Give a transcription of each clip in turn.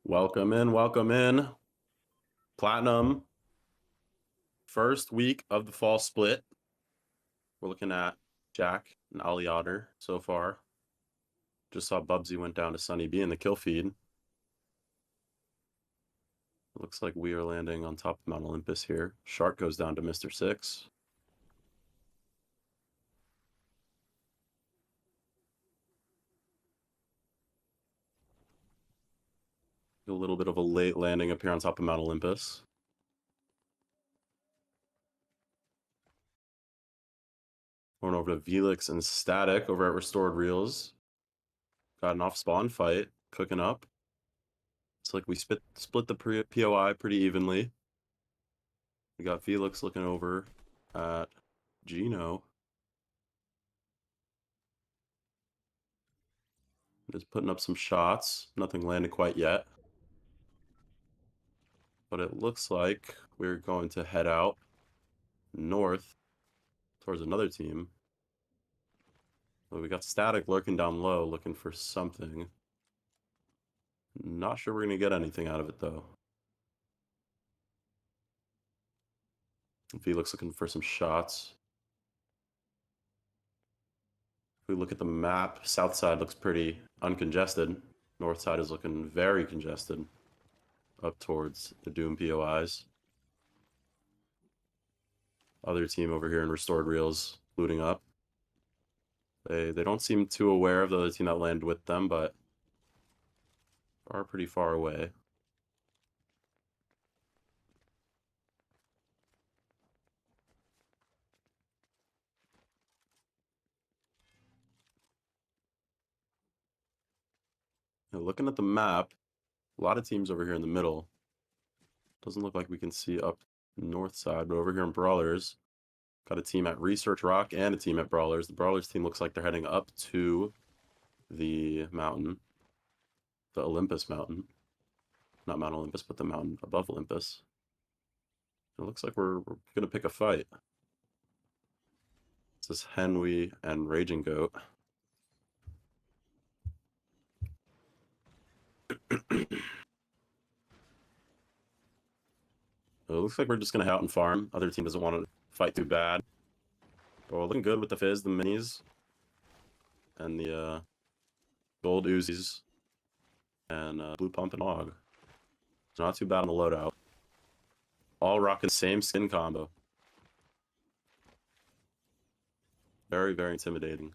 Welcome in, welcome in. Platinum, first week of the fall split. We're looking at Jack and Ali Otter so far. Just saw Bubsy went down to Sunny B in the kill feed. It looks like we are landing on top of Mount Olympus here. Shark goes down to Mr. 6. A little bit of a late landing up here on top of Mount Olympus. Going over to Velix and Static over at Restored Reels. Got an off-spawn fight cooking up. It's like we split the POI pretty evenly. We got Felix looking over at Gino. Just putting up some shots. Nothing landed quite yet. But it looks like we're going to head out north towards another team. But we got Static lurking down low looking for something. Not sure we're going to get anything out of it, though. Felix looking for some shots. If we look at the map, south side looks pretty uncongested. North side is looking very congested up towards the Doom POIs. Other team over here in Restored Reels looting up. They don't seem too aware of the other team that landed with them, but are pretty far away. Now, looking at the map, a lot of teams over here in the middle. Doesn't look like we can see up north side, but over here in Brawlers, got a team at Research Rock and a team at Brawlers. The Brawlers team looks like they're heading up to the mountain, the Olympus mountain. Not Mount Olympus, but the mountain above Olympus. It looks like we're going to pick a fight. This is Henry and Raging Goat. It looks like we're just going to head out and farm. Other team doesn't want to fight too bad. But we're looking good with the Fizz, the Minis, and the Gold Uzis, and Blue Pump and Hog. It's not too bad on the loadout. All rocking the same skin combo. Very, very intimidating.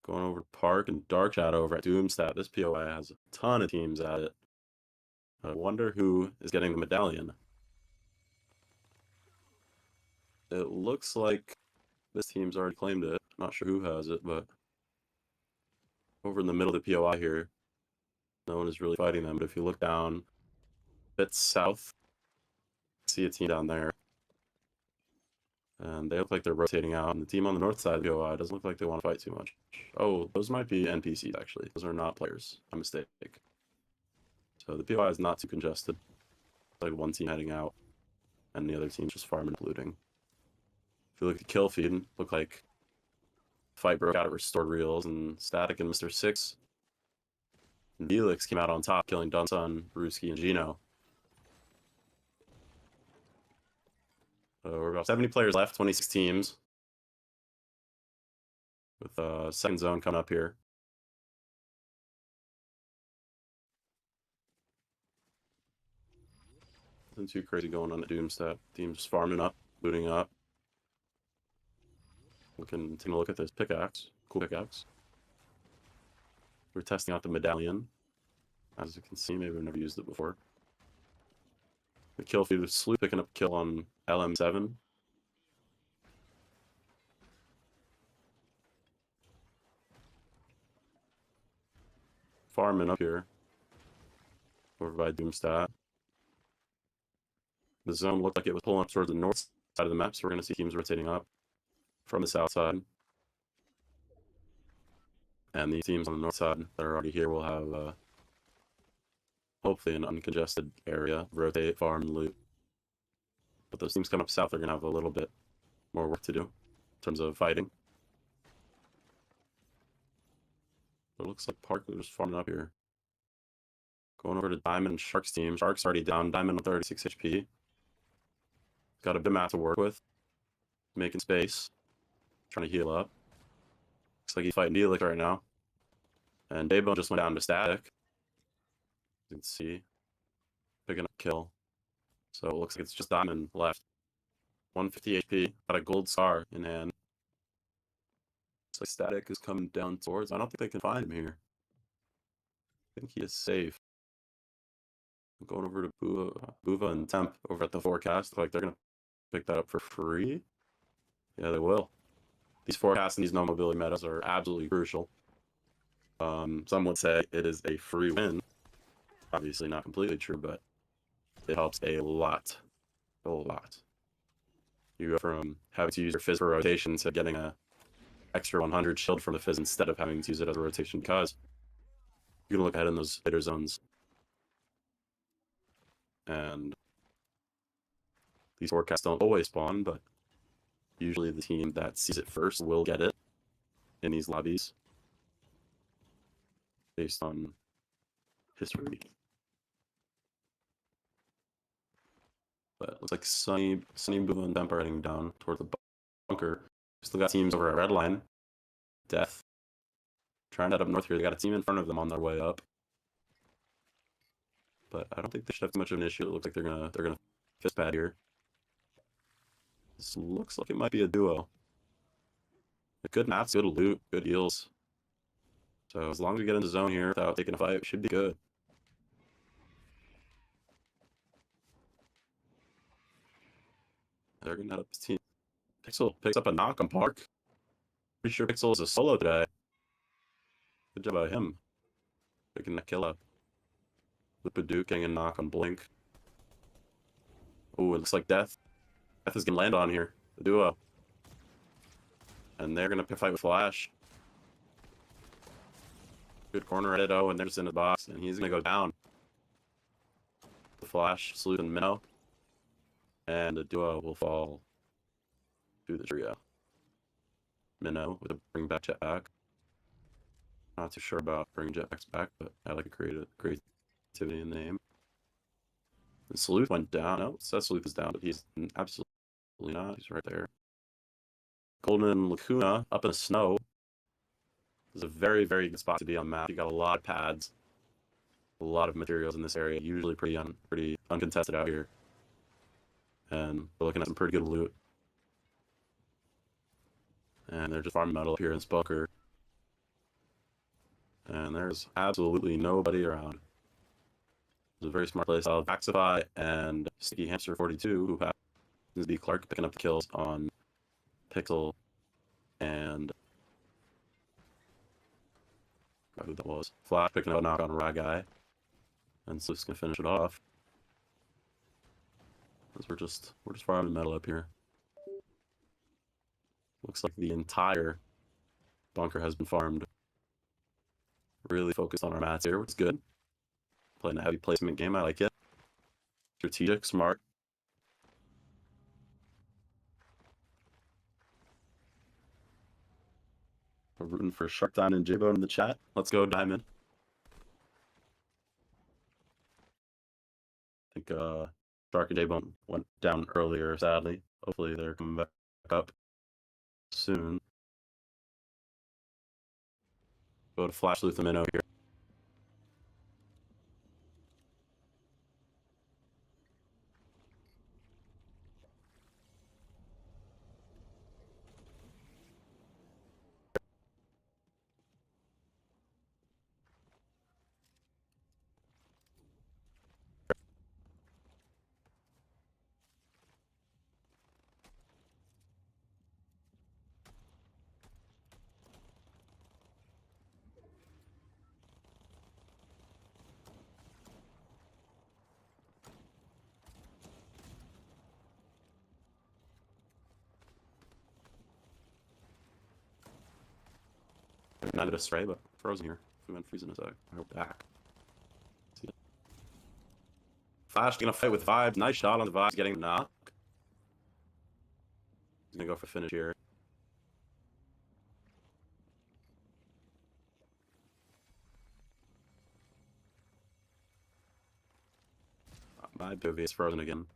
Going over to Park and Dark Shadow over at Doomstat. This POI has a ton of teams at it. I wonder who is getting the medallion. It looks like this team's already claimed it. Not sure who has it, but over in the middle of the POI here, no one is really fighting them. But if you look down a bit south, see a team down there. And they look like they're rotating out. And the team on the north side of the POI doesn't look like they want to fight too much. Oh, those might be NPCs, actually. Those are not players. My mistake. So the POI is not too congested. Like one team heading out, and the other team just farming and looting. If you look at the kill feed, look like fight broke out at Restored Reels, and Static and Mr. 6. And Felix came out on top, killing Dunsun, Ruski, and Gino. So we're about 70 players left, 26 teams. With second zone coming up here. Nothing too crazy going on at Doomstat. Teams farming up, looting up. Taking a look at this pickaxe. Cool pickaxe. We're testing out the medallion. As you can see, maybe we've never used it before. The kill feed was Sloop picking up a kill on LM7. Farming up here. Over by Doomstat. The zone looked like it was pulling up towards the north side of the map, so we're going to see teams rotating up from the south side. And the teams on the north side that are already here will have hopefully an uncongested area, rotate, farm, and loot. But those teams coming up south are going to have a little bit more work to do in terms of fighting. It looks like Park is farming up here. Going over to Diamond and Shark's team. Shark's already down. Diamond on 36 HP. Got a bit of map to work with. Making space. Trying to heal up. Looks like he's fighting Neelix right now. And Daybone just went down to static. You can see. Picking up kill. So it looks like it's just Diamond left. 150 HP. Got a gold star in hand. Looks like static is coming down towards. I don't think they can find him here. I think he is safe. I'm going over to Buva and Temp over at the forecast. Like they're gonna pick that up for free. Yeah, they will. These forecasts and these no mobility metas are absolutely crucial. Some would say it is a free win. Obviously not completely true, but it helps a lot. A lot. You go from having to use your Fizz for rotation to getting a extra 100 shield from the Fizz instead of having to use it as a rotation because you can look ahead in those later zones. And these forecasts don't always spawn, but usually the team that sees it first will get it in these lobbies based on history. But it looks like Sunny, Buva, and Temp are heading down toward the bunker. Still got teams over at Redline. Death. Trying to head up north here. They got a team in front of them on their way up. But I don't think they should have too much of an issue. It looks like they're gonna fist pad here. This looks like it might be a duo. Good maps, good loot, good heals. So as long as we get into zone here without taking a fight, it should be good. They're gonna head up this team. Pixel picks up a knock on Park. Pretty sure Pixel is a solo today. Good job by him. Picking that kill up. Lupaduke getting a knock on Blink. Ooh, it looks like Death. Death is gonna land on here. The duo. And they're gonna fight with Flash. Good corner at Edo, and they're just in the box, and he's gonna go down. The Flash, Salute, and Minnow. And the duo will fall to the trio. Minnow with a bring back jetpack. Not too sure about bringing jetpacks back, but I like creativity in the name. And Salute went down. Oh, it says Salute is down, but he's absolutely not. He's right there. Golden Lacuna up in the snow. This is a very, very good spot to be on the map. You got a lot of pads, a lot of materials in this area. Usually pretty uncontested out here. And we're looking at some pretty good loot. And they're just farming metal up here in this bunker. And there's absolutely nobody around. It's a very smart play style. Vaxify and Sticky Hamster 42, who happens to be Clark, picking up the kills on Pixel and I forgot who that was. Flash picking up a knock on Raw Guy. And Swift's gonna finish it off. Because we're just farming metal up here. Looks like the entire bunker has been farmed. Really focused on our mats here, which is good. Playing a heavy placement game, I like it. Strategic, smart. We're rooting for Shark Diamond and J-Bone in the chat. Let's go, Diamond. I think Shark and J-Bone went down earlier, sadly. Hopefully they're coming back up soon. Go to Flash Sleuth and Minnow here. Not a stray, but frozen here. We went freezing a sec. We're back. See it. Flash gonna fight with Vibes. Nice shot on the Vibes, getting the knock. He's gonna go for finish here. My POV is frozen again.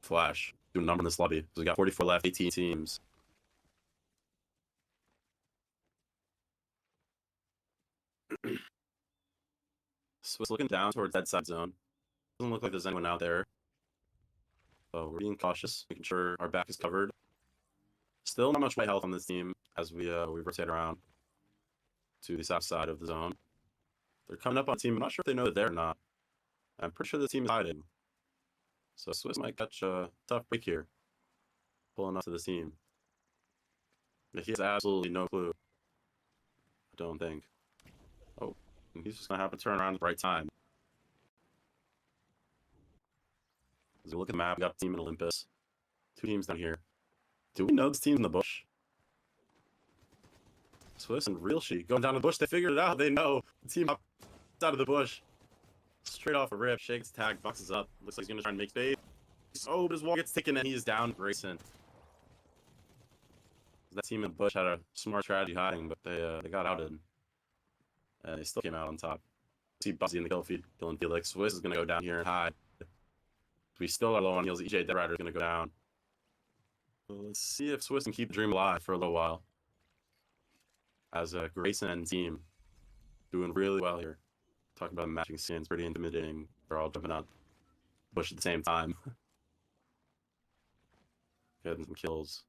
Flash. Do a number in this lobby. So we got 44 left, 18 teams. Swiss looking down towards that side zone. Doesn't look like there's anyone out there. So we're being cautious, making sure our back is covered. Still not much white health on this team as we rotate around to the south side of the zone. They're coming up on the team. I'm not sure if they know that they're not. I'm pretty sure the team is hiding. So Swiss might catch a tough break here. Pulling up to the team. But he has absolutely no clue. I don't think. Oh, he's just going to have to turn around at the right time. As we look at the map, we got a team in Olympus. 2 teams down here. Do we know this team's in the bush? Swiss and Real Sheik going down the bush. They figured it out. They know the team out of the bush. Straight off a rip. Shakes tag, boxes up. Looks like he's going to try and make space. Oh, but his wall gets taken and he's down. Grayson. That team in the bush had a smart strategy hiding, but they got outed. And they still came out on top. See Buzzy in the kill feed, killing Felix. Swiss is going to go down here and hide. We still are low on heals. EJ Dead Rider is going to go down. So let's see if Swiss can keep the dream alive for a little while. As Grayson and team doing really well here. Talking about matching scenes, pretty intimidating. They're all jumping out bush at the same time. Getting some kills.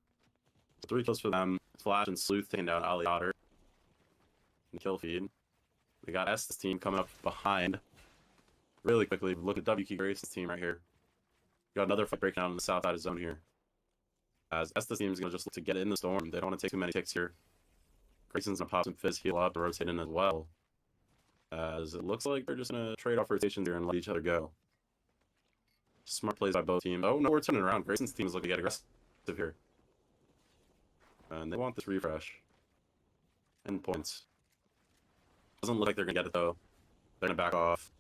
3 kills for them. Flash and Sleuth taking down Ali Otter. And kill feed. We got Estes team coming up behind. Really quickly. Look at WK Grayson's team right here. Got another fight breaking out on the south side of zone here. As Estes team's gonna just look to get in the storm. They don't want to take too many ticks here. Grayson's gonna pop some fizz, heal up, and rotate in as well. As it looks like they're just gonna trade off rotations here and let each other go. Smart plays by both teams. Oh no, we're turning around. Grayson's team is looking to get aggressive here. And they want this refresh. And points. Doesn't look like they're gonna get it though. They're gonna back off.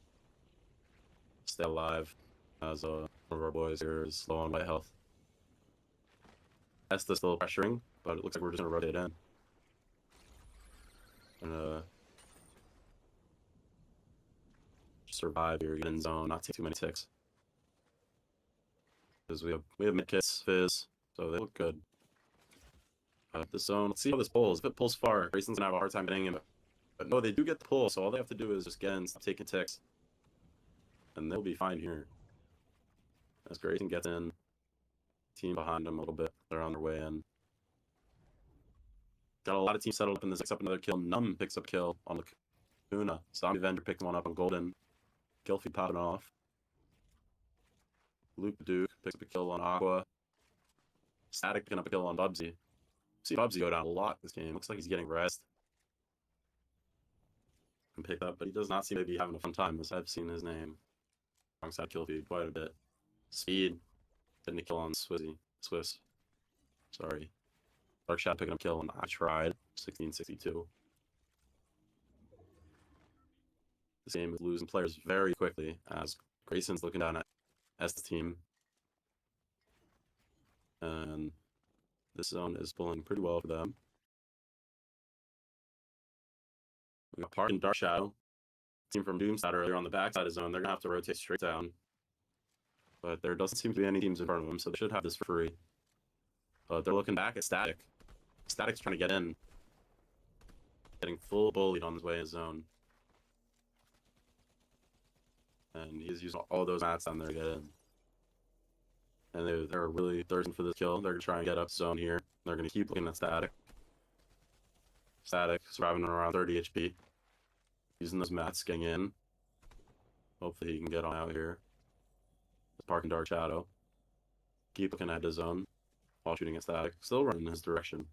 Stay alive. As one of our boys here is low on white health. Estes still pressuring, but it looks like we're just gonna rotate in. And survive here, get in zone, not take too many ticks. Because we have mid kits, fizz, so they look good. This zone, let's see how this pulls. If it pulls far, Grayson's gonna have a hard time getting in. But no, they do get the pull, so all they have to do is just get in, stop taking ticks. And they'll be fine here. As Grayson gets in, team behind them a little bit. They're on their way in. Got a lot of teams settled up in this, except another kill. Num picks up kill on Lacuna. Zombie Vendor picked one up on Golden. Gilfy popping off. Luke Duke picks up a kill on Aqua. Static picking up a kill on Bubsy. See Bubsy go down a lot this game. Looks like he's getting rest. And picked up, but he does not seem to be having a fun time, as I've seen his name alongside Killfeed quite a bit. Speed getting a kill on Swiss. Sorry. Dark Shadow picking up a kill on I Tried. 1662. This game is losing players very quickly as Grayson's looking down at Estes team. And this zone is pulling pretty well for them. We got Park and Dark Shadow. Team from Doomside earlier on the backside of zone. They're going to have to rotate straight down. But there doesn't seem to be any teams in front of them, so they should have this for free. But they're looking back at Static. Static's trying to get in. Getting full bullied on his way in his zone. And he's using all those mats down there to get in. And they're really thirsting for this kill. They're going to try and get up zone here. They're going to keep looking at Static. Static surviving around 30 HP. Using those mats, getting in. Hopefully he can get on out here. Park and Dark Shadow. Keep looking at his zone while shooting at Static. Still running in his direction.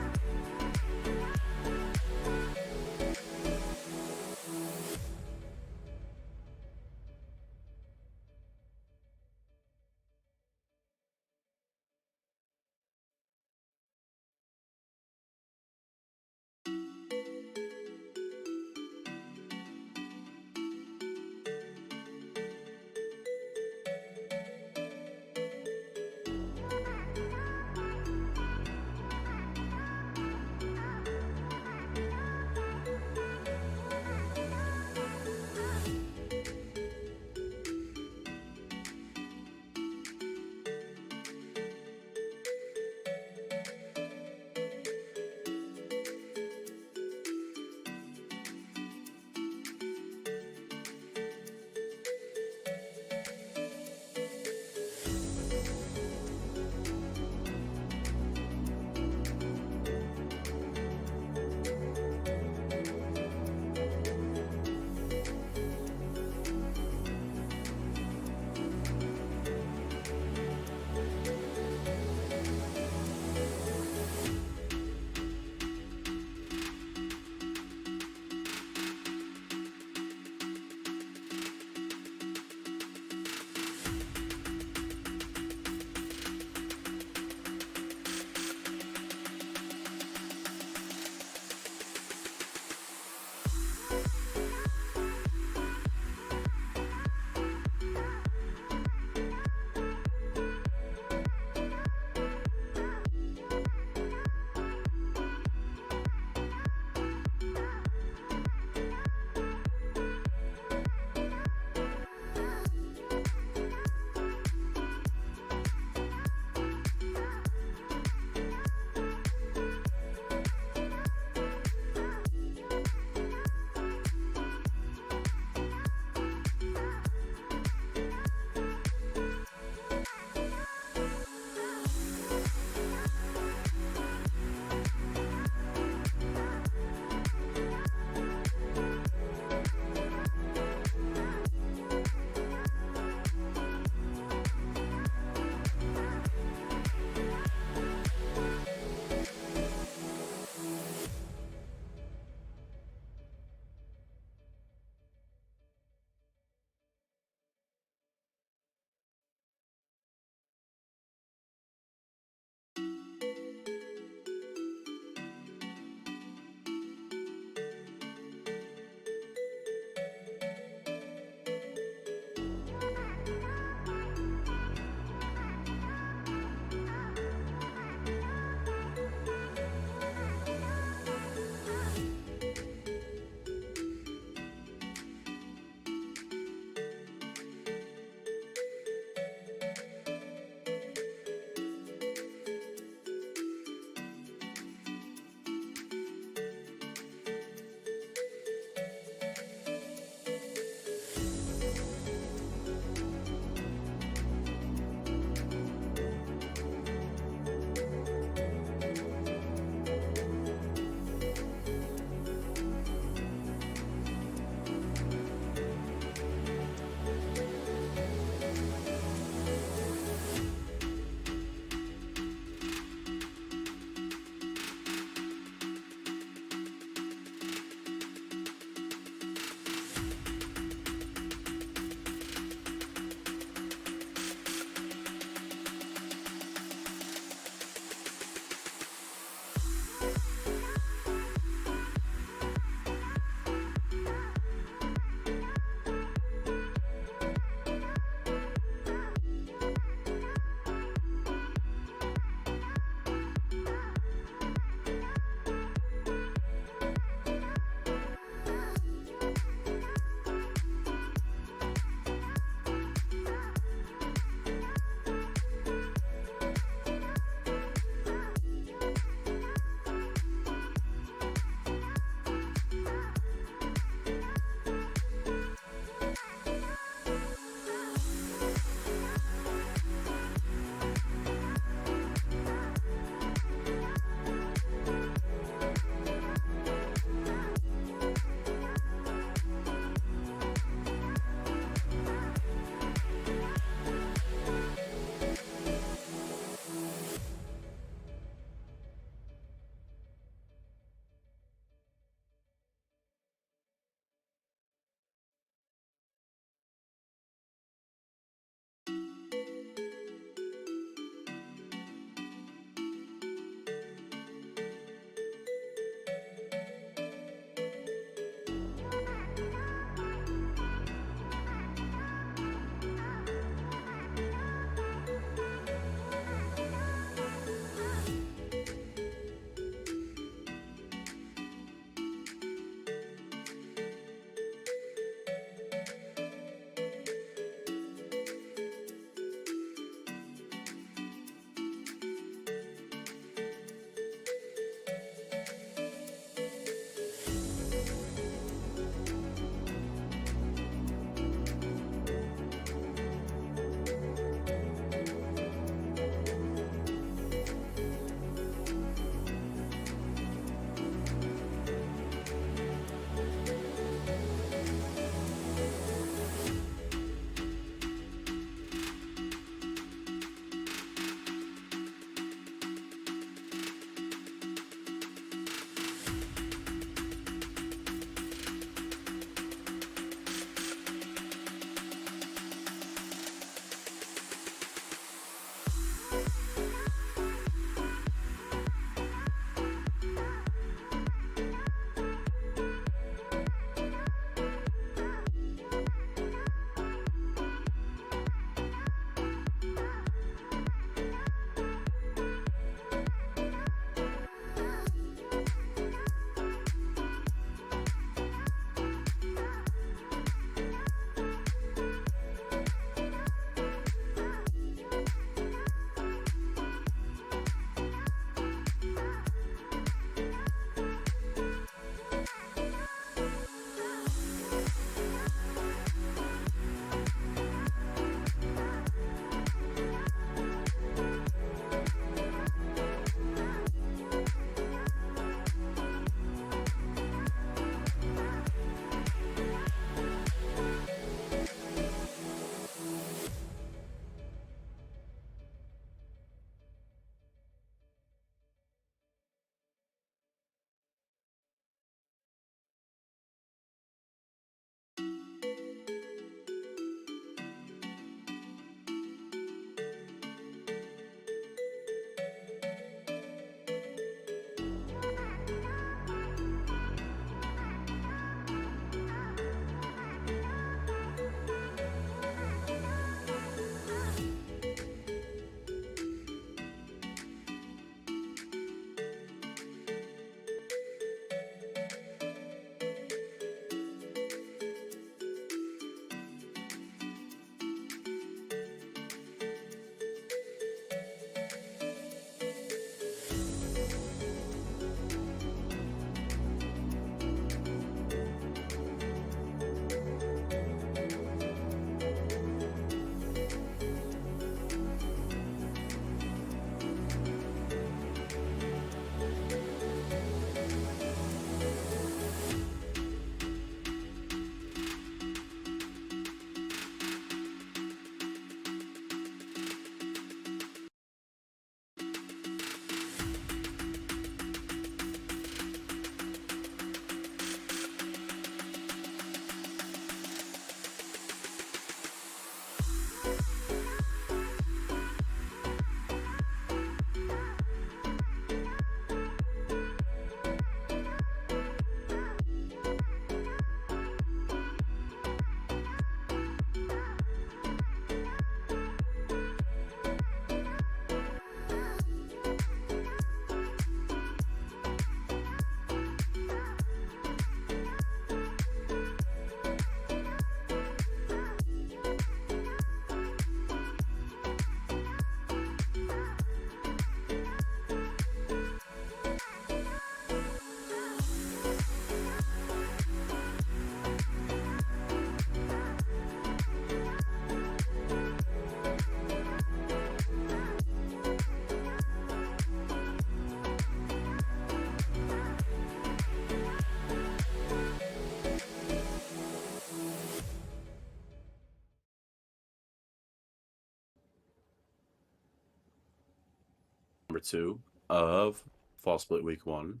Number 2 of Fall Split Week 1.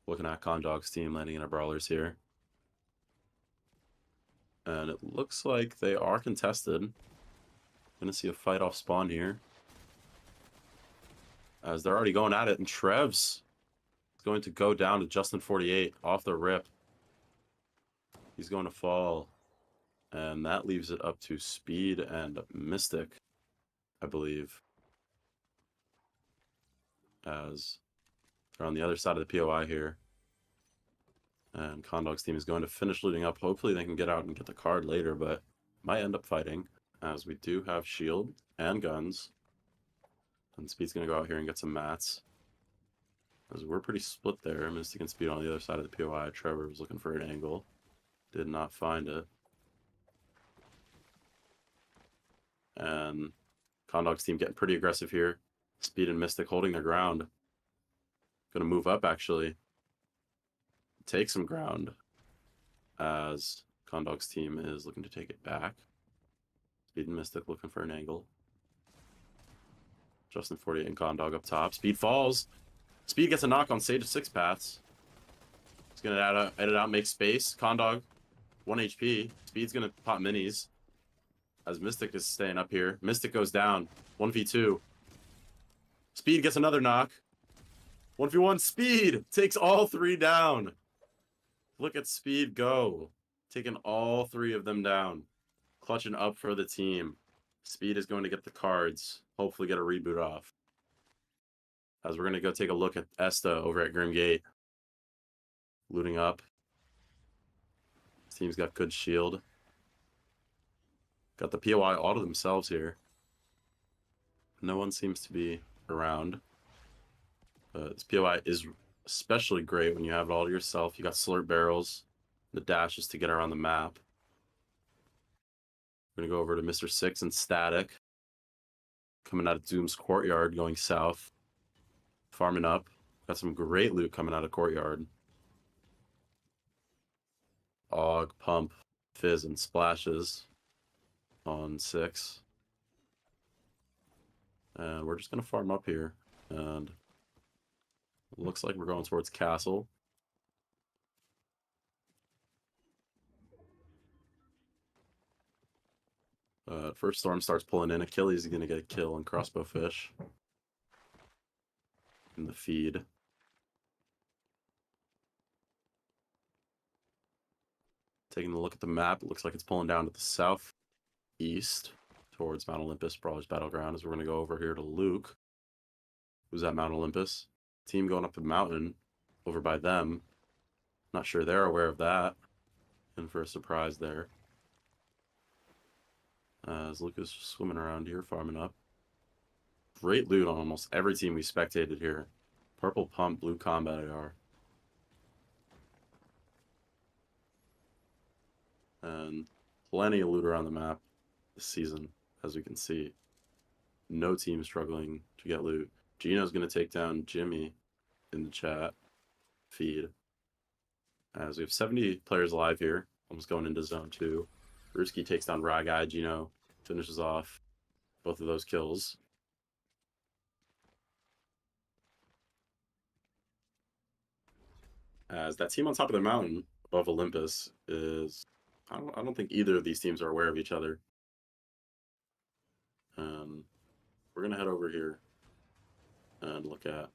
Looking at Condog's team landing in a Brawlers here. And it looks like they are contested. Gonna see a fight off spawn here. As they're already going at it, and Trev's going to go down to Justin48 off the rip. He's going to fall. And that leaves it up to Speed and Mystic, I believe. As they're on the other side of the POI here. And Condog's team is going to finish looting up. Hopefully they can get out and get the card later, but might end up fighting, as we do have shield and guns. And Speed's going to go out here and get some mats. As we're pretty split there. Mystic and Speed on the other side of the POI. Trevor was looking for an angle. Did not find it. And Condog's team getting pretty aggressive here. Speed and Mystic holding their ground. Gonna move up, actually. Take some ground. As Condog's team is looking to take it back. Speed and Mystic looking for an angle. Justin48 and Condog up top. Speed falls. Speed gets a knock on Sage of 6 paths. He's gonna edit out, make space. Condog, 1 HP. Speed's gonna pop minis. As Mystic is staying up here. Mystic goes down. 1v2. Speed gets another knock. 1v1. Speed takes all 3 down. Look at Speed go. Taking all 3 of them down. Clutching up for the team. Speed is going to get the cards. Hopefully get a reboot off. As we're going to go take a look at Esta over at Grim Gate. Looting up. This team's got good shield. Got the POI all to themselves here. No one seems to be around. This POI is especially great when you have it all to yourself. You got slurp barrels, the dashes to get around the map. We're going to go over to Mr. 6 and Static. Coming out of Doom's Courtyard, going south. Farming up. Got some great loot coming out of Courtyard. Og, Pump, Fizz, and Splashes on 6. And we're just going to farm up here. And it looks like we're going towards Castle. First Storm starts pulling in. Achilles is going to get a kill on Crossbow Fish. In the feed. Taking a look at the map, it looks like it's pulling down to the southeast towards Mount Olympus, Brawler's Battleground, as we're going to go over here to Luke, who's at Mount Olympus. Team going up the mountain over by them. Not sure they're aware of that. In for a surprise there. As Luke is swimming around here, farming up. Great loot on almost every team we spectated here. Purple Pump, Blue Combat AR. And plenty of loot around the map this season, as we can see. No team struggling to get loot. Gino's going to take down Jimmy in the chat feed. As we have 70 players live here, almost going into zone 2. Ruski takes down Ragai. Gino finishes off both of those kills. As that team on top of the mountain above Olympus is... I don't think either of these teams are aware of each other. We're going to head over here and look at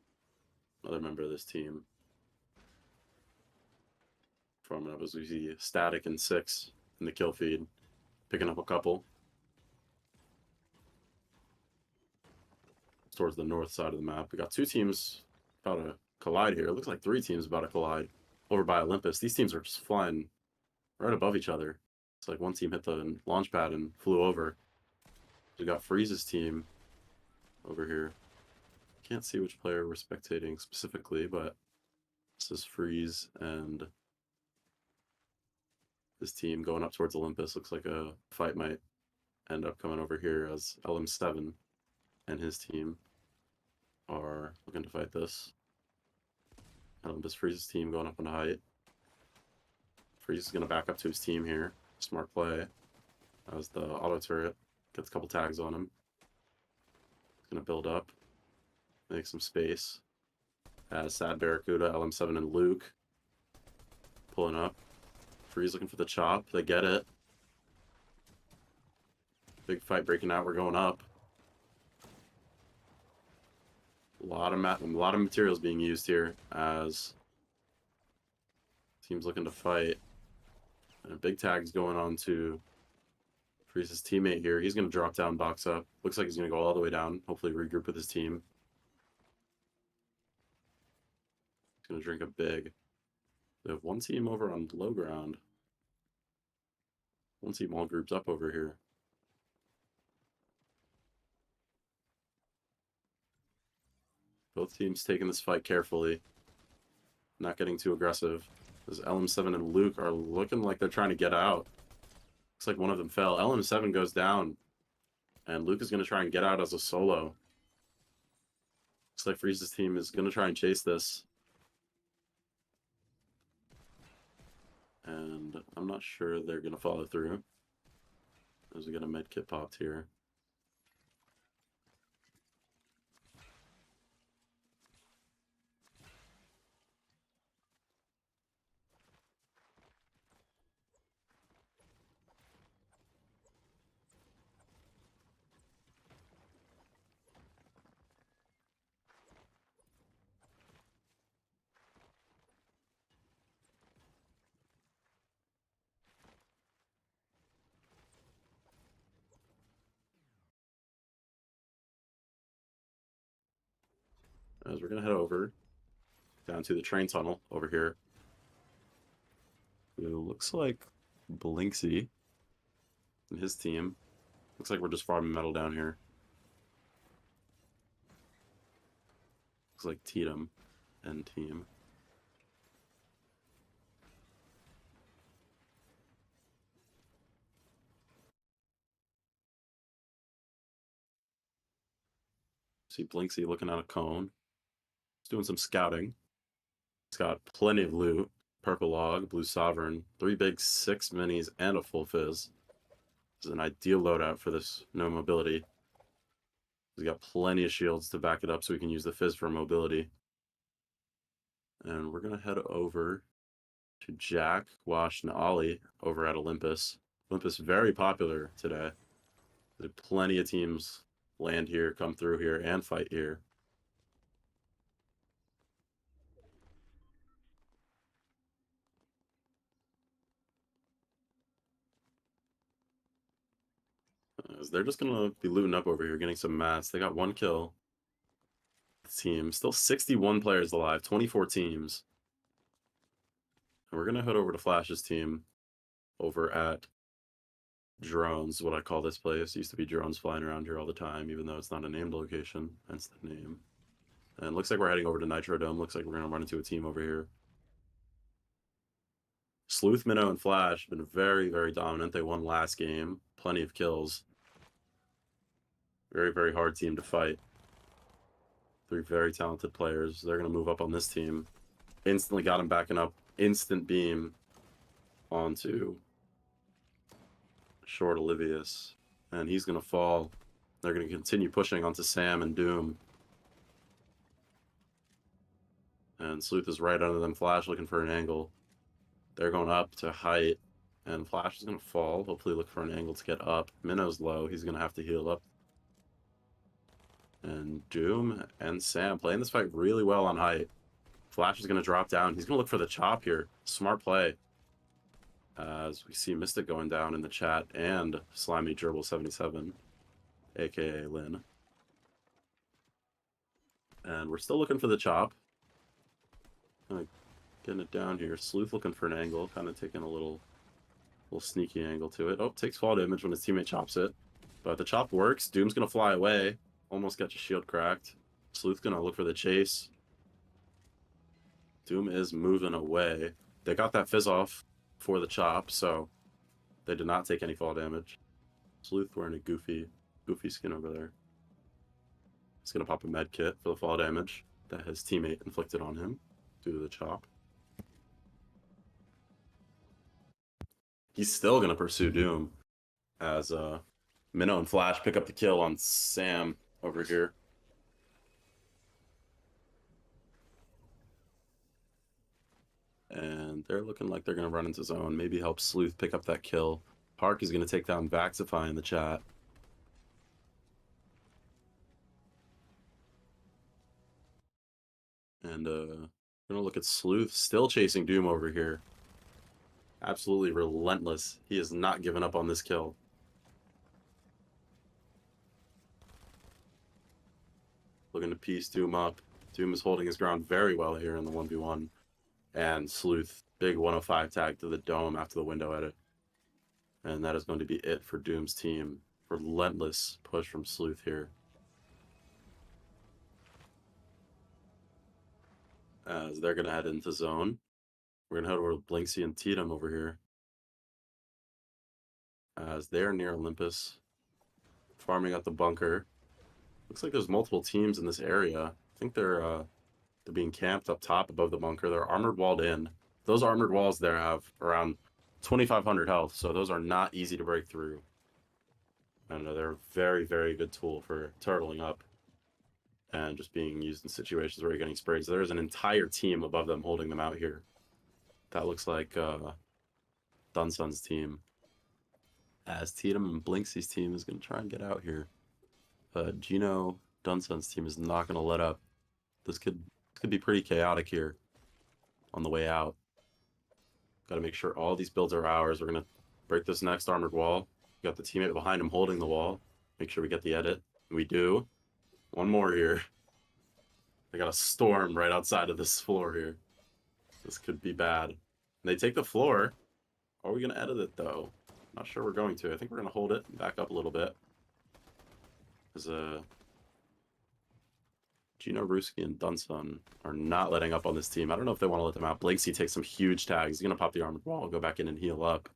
another member of this team. Farming up as we see Static and 6 in the kill feed. Picking up a couple. Towards the north side of the map. We got 2 teams about to collide here. It looks like 3 teams about to collide over by Olympus. These teams are just flying right above each other. It's like one team hit the launch pad and flew over. We got Freeze's team over here. Can't see which player we're spectating specifically, but this is Freeze and this team going up towards Olympus. Looks like a fight might end up coming over here as LM7 and his team are looking to fight this. Olympus Freeze's team going up on height. Freeze is going to back up to his team here. Smart play. As the auto turret gets a couple tags on him. He's going to build up. Make some space. As Sad Barracuda, LM7, and Luke pulling up. Freeze looking for the chop. They get it. Big fight breaking out. We're going up. A lot of materials being used here as teams looking to fight. And a big tag's going on to Freeze's teammate here. He's going to drop down, box up. Looks like he's going to go all the way down. Hopefully regroup with his team. He's going to drink a big. They have one team over on low ground. One team all groups up over here. Both teams taking this fight carefully. Not getting too aggressive. As LM7 and Luke are looking like they're trying to get out. Looks like one of them fell. LM7 goes down. And Luke is going to try and get out as a solo. Looks like Freeze's team is going to try and chase this. And I'm not sure they're going to follow through. As we get a med kit popped here. As we're going to head over down to the train tunnel over here. It looks like Blinksy and his team. Looks like we're just farming metal down here. Looks like Tatum and team. See Blinksy looking at a cone. He's doing some scouting. He's got plenty of loot. Purple Log, Blue Sovereign, 3 big 6 minis, and a full fizz. This is an ideal loadout for this no mobility. He's got plenty of shields to back it up so we can use the fizz for mobility. And we're going to head over to Jack, Wash, and Ollie over at Olympus. Olympus very popular today. There's plenty of teams land here, come through here, and fight here. They're just going to be looting up over here, getting some mats. They got 1 kill. Team. Still 61 players alive, 24 teams. And we're going to head over to Flash's team over at Drones, what I call this place. Used to be drones flying around here all the time, even though it's not a named location. Hence the name. And it looks like we're heading over to Nitro Dome. Looks like we're going to run into a team over here. Sleuth, Minnow, and Flash have been very, very dominant. They won last game. Plenty of kills. Very, very hard team to fight. 3 very talented players. They're going to move up on this team. Instantly got him backing up. Instant beam onto Short Olivius. And he's going to fall. They're going to continue pushing onto Sam and Doom. And Sleuth is right under them. Flash looking for an angle. They're going up to height. And Flash is going to fall. Hopefully look for an angle to get up. Minnow's low. He's going to have to heal up. And Doom and Sam playing this fight really well on height. Flash is going to drop down. He's going to look for the chop here. Smart play. As we see Mystic going down in the chat and Slimy Gerbil 77, aka Lynn. And we're still looking for the chop. Getting it down here. Sleuth looking for an angle, kind of taking a little sneaky angle to it. Oh, takes fall damage when his teammate chops it. But the chop works. Doom's going to fly away. Almost got your shield cracked. Sleuth's going to look for the chase. Doom is moving away. They got that fizz off for the chop, so they did not take any fall damage. Sleuth wearing a goofy skin over there. He's going to pop a med kit for the fall damage that his teammate inflicted on him due to the chop. He's still going to pursue Doom as Minnow and Flash pick up the kill on Sam over here. And they're looking like they're going to run into zone. Maybe help Sleuth pick up that kill. Park is going to take down Vaxify in the chat. And we're going to look at Sleuth still chasing Doom over here. Absolutely relentless. He has not given up on this kill. Looking to piece Doom up. Doom is holding his ground very well here in the 1v1. And Sleuth, big 105 tag to the dome after the window edit. And that is going to be it for Doom's team. Relentless push from Sleuth here. As they're going to head into zone. We're going to head over to Blinksy and Tatum over here. As they're near Olympus. Farming up the bunker. Looks like there's multiple teams in this area. I think they're being camped up top above the bunker. They're armored walled in. Those armored walls there have around 2,500 health, so those are not easy to break through. And they're a very, very good tool for turtling up and just being used in situations where you're getting sprayed. So there's an entire team above them holding them out here. That looks like Dunsun's team. As Tatum and Blinksy's team is going to try and get out here. But Gino Dunsun's team is not going to let up. This could be pretty chaotic here on the way out. Got to make sure all these builds are ours. We're going to break this next armored wall. We got the teammate behind him holding the wall. Make sure we get the edit. We do. One more here. They got a storm right outside of this floor here. This could be bad. And they take the floor. Are we going to edit it, though? Not sure we're going to. I think we're going to hold it and back up a little bit. Because Gino, Ruski, and Dunsun are not letting up on this team. I don't know if they want to let them out. Blakesy takes some huge tags. He's going to pop the armored wall, go back in and heal up.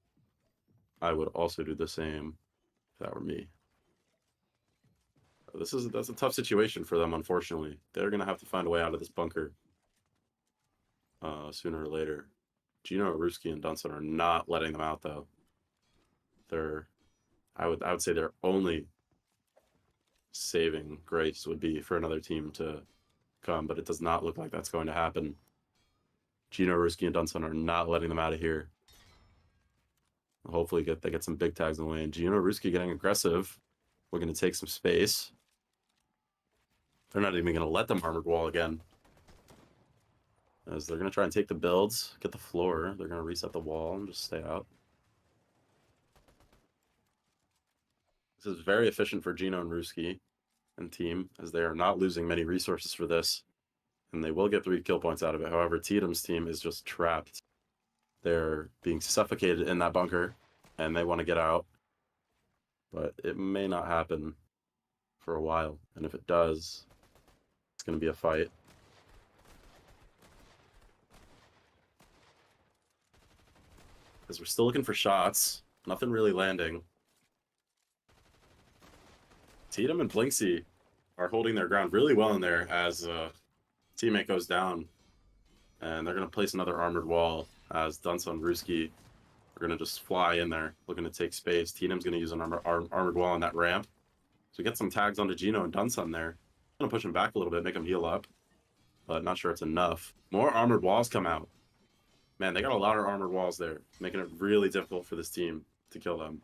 I would also do the same if that were me. That's a tough situation for them, unfortunately. They're going to have to find a way out of this bunker sooner or later. Gino, Ruski, and Dunsun are not letting them out, though. I would say their only saving grace would be for another team to come, but it does not look like that's going to happen. Gino, Ruski, and Dunsun are not letting them out of here. Hopefully they get some big tags in the way. And Gino, Ruski getting aggressive. We're going to take some space. They're not even going to let them armored wall again. As they're going to try and take the builds, get the floor. They're going to reset the wall and just stay out. This is very efficient for Gino and Ruski and team, as they are not losing many resources for this. And they will get 3 kill points out of it. However, Tatum's team is just trapped. They're being suffocated in that bunker, and they want to get out. But it may not happen for a while. And if it does, it's going to be a fight. Because we're still looking for shots. Nothing really landing. Tatum and Blinksy are holding their ground really well in there as teammate goes down. And they're going to place another armored wall as Dunsun and Ruski are going to just fly in there, looking to take space. Tatum's going to use an armored wall on that ramp. So we get some tags onto Gino and Dunsun there. I'm going to push him back a little bit, make him heal up. But not sure it's enough. More armored walls come out. Man, they got a lot of armored walls there, making it really difficult for this team to kill them.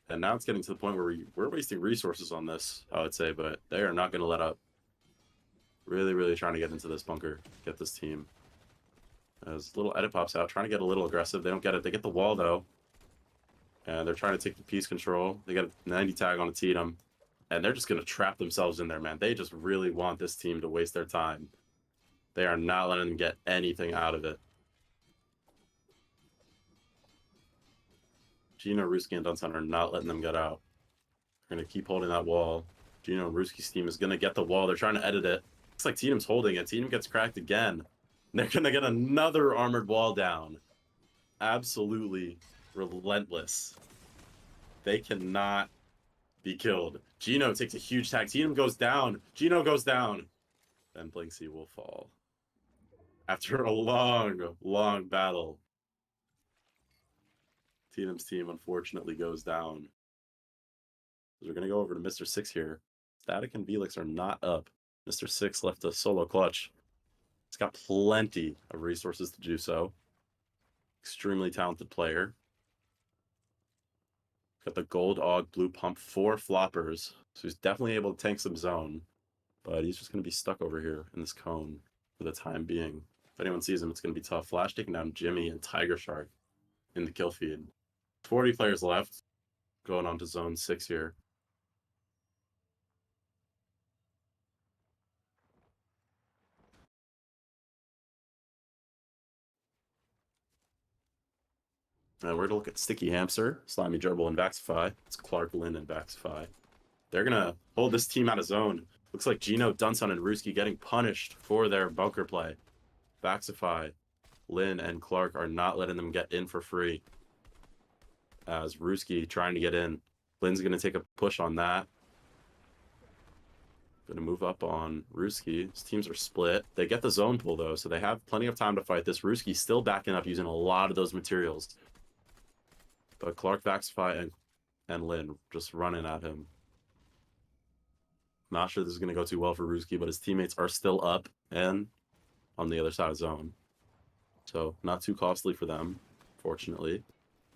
And now it's getting to the point where we're wasting resources on this, I would say, but they are not going to let up. Really, really trying to get into this bunker, get this team. As little edit pops out, trying to get a little aggressive. They don't get it. They get the wall, though. And they're trying to take the piece control. They got a 90 tag on a Tatum. And they're just going to trap themselves in there, man. They just really want this team to waste their time. They are not letting them get anything out of it. Gino, Ruski, and Dunsun are not letting them get out. They're going to keep holding that wall. Gino and Ruski's team is going to get the wall. They're trying to edit it. Looks like Tatum's holding it. Tatum gets cracked again. They're going to get another armored wall down. Absolutely relentless. They cannot be killed. Gino takes a huge tag. Tatum goes down. Gino goes down. Then Blinksy will fall. After a long, long battle. Tatum's team unfortunately goes down. We're going to go over to Mr. 6 here. Static and Velix are not up. Mr. 6 left a solo clutch. He's got plenty of resources to do so. Extremely talented player. Got the gold AUG blue pump, 4 floppers. So he's definitely able to tank some zone. But he's just going to be stuck over here in this cone for the time being. If anyone sees him, it's going to be tough. Flash taking down Jimmy and Tiger Shark in the kill feed. 40 players left. Going on to zone 6 here. And we're going to look at Sticky Hamster, Slimy Gerbil, and Vaxify. It's Clark, Lynn, and Vaxify. They're going to hold this team out of zone. Looks like Gino, Dunson, and Ruski getting punished for their bunker play. Vaxify, Lynn, and Clark are not letting them get in for free. As Ruski trying to get in. Lynn's going to take a push on that. Going to move up on Ruski. His teams are split. They get the zone pull, though, so they have plenty of time to fight this. Ruski still backing up using a lot of those materials. But Clark, Vaxify, and Lynn just running at him. Not sure this is going to go too well for Ruski, but his teammates are still up and on the other side of zone. So not too costly for them, fortunately.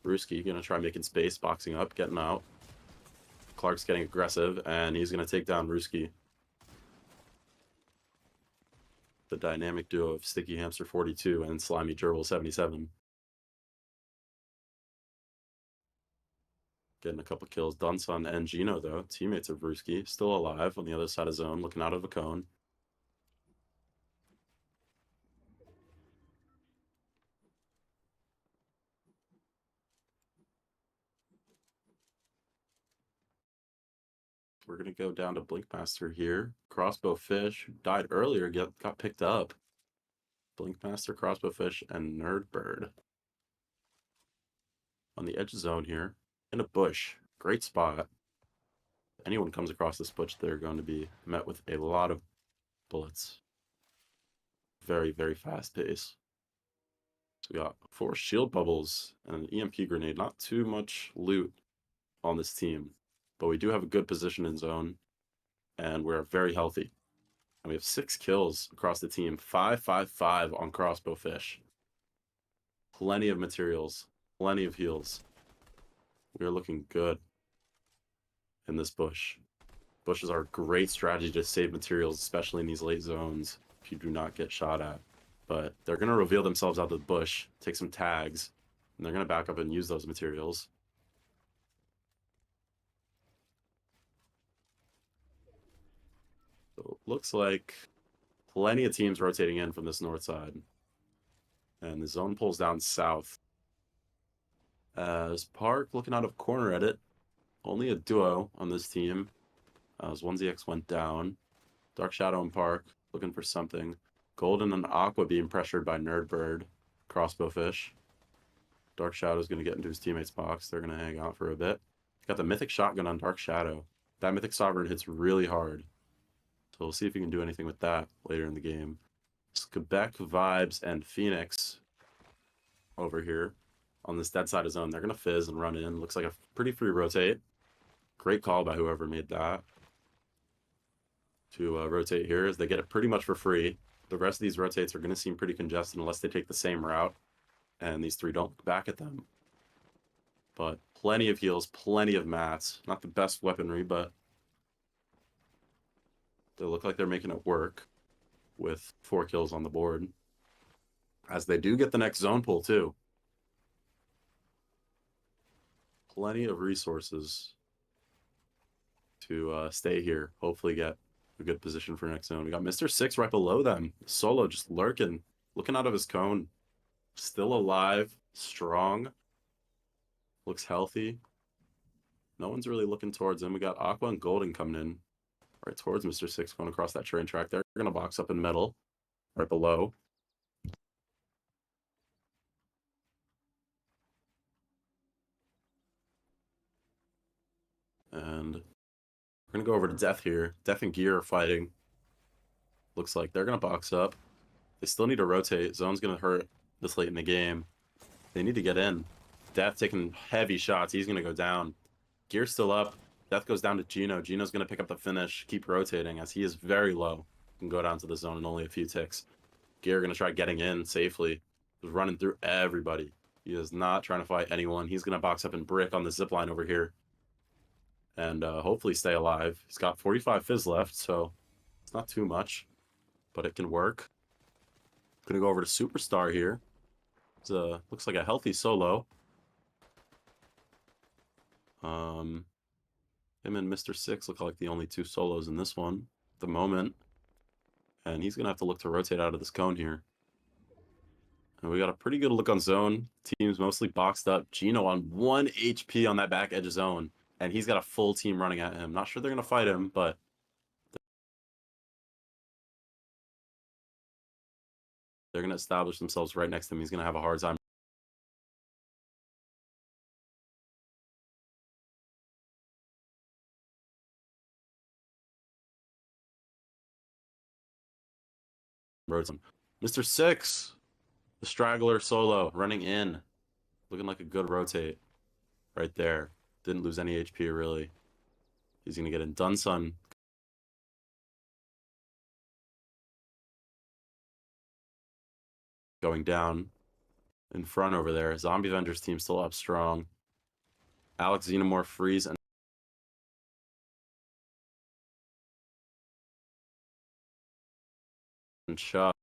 Ruski going to try making space, boxing up, getting out. Clark's getting aggressive, and he's going to take down Ruski. The dynamic duo of Sticky Hamster 42 and Slimy Gerbil 77. Getting a couple kills. Dunson and Gino, though, teammates of Ruski, still alive on the other side of zone, looking out of a cone. We're going to go down to Blinkmaster here. Crossbow Fish, who died earlier, got picked up. Blinkmaster, Crossbow Fish, and Nerdbird. On the edge zone here, in a bush. Great spot. If anyone comes across this bush, they're going to be met with a lot of bullets. Very, very fast pace. So we got 4 shield bubbles and an EMP grenade. Not too much loot on this team, but we do have a good position in zone, and we're very healthy. And we have 6 kills across the team. 5-5-5 on Crossbow Fish. Plenty of materials. Plenty of heals. We are looking good in this bush. Bushes are a great strategy to save materials, especially in these late zones, if you do not get shot at. But they're going to reveal themselves out of the bush, take some tags, and they're going to back up and use those materials. So it looks like plenty of teams rotating in from this north side. And the zone pulls down south. As Park looking out of corner at it. Only a duo on this team. As 1ZX went down. Dark Shadow and Park looking for something. Golden and Aqua being pressured by Nerdbird. Crossbow Fish. Dark Shadow's going to get into his teammate's box. They're going to hang out for a bit. Got the Mythic Shotgun on Dark Shadow. That Mythic Sovereign hits really hard. So we'll see if he can do anything with that later in the game. It's Quebec, Vibes, and Phoenix over here on this dead side of zone. They're going to fizz and run in. Looks like a pretty free rotate. Great call by whoever made that. To rotate here as they get it pretty much for free. The rest of these rotates are going to seem pretty congested unless they take the same route. And these 3 don't look back at them. But plenty of heals, plenty of mats. Not the best weaponry, but they look like they're making it work with 4 kills on the board. As they do get the next zone pull, too. Plenty of resources to stay here. Hopefully get a good position for next zone. We got Mr. 6 right below them. Solo just lurking, looking out of his cone. Still alive, strong. Looks healthy. No one's really looking towards him. We got Aqua and Golden coming in right towards Mr. 6, going across that train track. They're going to box up in metal right below. And we're going to go over to Death here. Death and Gear are fighting. Looks like they're going to box up. They still need to rotate. Zone's going to hurt this late in the game. They need to get in. Death taking heavy shots. He's going to go down. Gear's still up. Death goes down to Gino. Gino's going to pick up the finish, keep rotating as he is very low. Can go down to the zone in only a few ticks. Gear gonna try getting in safely. He's running through everybody. He is not trying to fight anyone. He's gonna box up and brick on the zip line over here. And hopefully stay alive. He's got 45 fizz left, so it's not too much, but it can work. Gonna go over to Superstar here. It's looks like a healthy solo. Him and Mr. Six look like the only two solos in this one at the moment. And he's gonna have to look to rotate out of this cone here. And we got a pretty good look on zone. Team's mostly boxed up. Gino on 1 HP on that back edge of zone. And he's got a full team running at him. Not sure they're gonna fight him, but they're gonna establish themselves right next to him. He's gonna have a hard time. Mr. Six, the straggler solo, running in. Looking like a good rotate right there. Didn't lose any HP, really. He's going to get in. Dunsun going down in front over there. Zombie Avengers team still up strong. Alex Xenomorph freeze and Chuck.